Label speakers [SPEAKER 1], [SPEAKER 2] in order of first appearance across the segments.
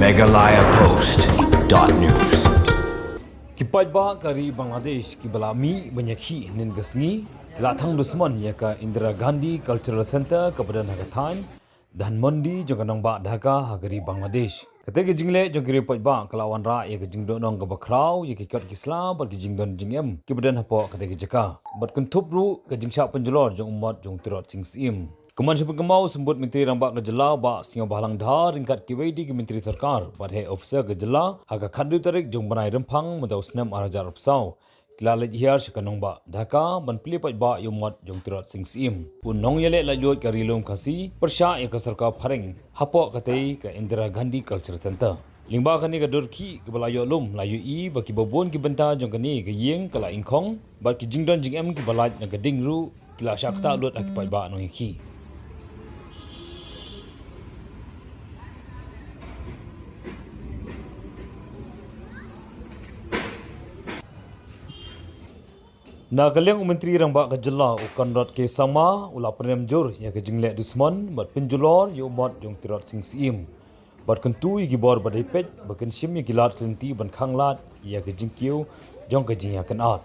[SPEAKER 1] meghalayapost.news.
[SPEAKER 2] Ki Paidbah kari Bangladesh ki balami banyakhi nin gasngi la Thang dusman ya ka Indira Gandhi Cultural Center kepada Dhaka Thang dan Mondi jongkanong ba Dhaka hagari Bangladesh. Kata ke jingle jongkiri Paidbah kelawan ra ya ke jingdon nong ke bakrau ya ke kot Islam bar ke jingdon jingem ki badan hapo kata ke jaka. Bat kuntup ru ke jingsha penjelor jong umat jong Tirot sing Syiem. Keman sebut kemau sembut Menteri Rambak Kejelah ba singo bahalang dhar ringkat kiwedi ke Menteri Sarkar bar he officer Kejelah haga khandu tarik jong banai rempang mudau senam arajar upsau kila lej hiar sekanong ba Dhaka ban pli Paidbah yumat jong Tirot sing Syiem pun nong yele la luat karilum kasi persya ya ke Sarkar pharing hapok katei ke Indira Gandhi Cultural Center lingba kani ke Durki ke balayo lum layu i baki babon ki benta jong kani ke yeng kala ingkhong bar ki jingdon jingem ki balaj na geding ru kila syakta luat aki Paidbah nong iki. Nakaleng Menteri Rambak Kejelah ukan rat ke sama ula penem jur ya ke jingle dusman bat penjulor yu umat jong Tirot sing Syiem bat kentu i gibor badai pet baken sim ya gilat klenti ban khanglat ya ke jingkiu jong ke jing ya kan art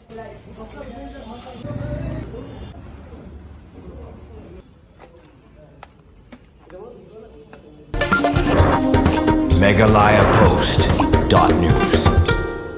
[SPEAKER 1] meghalayapost.news.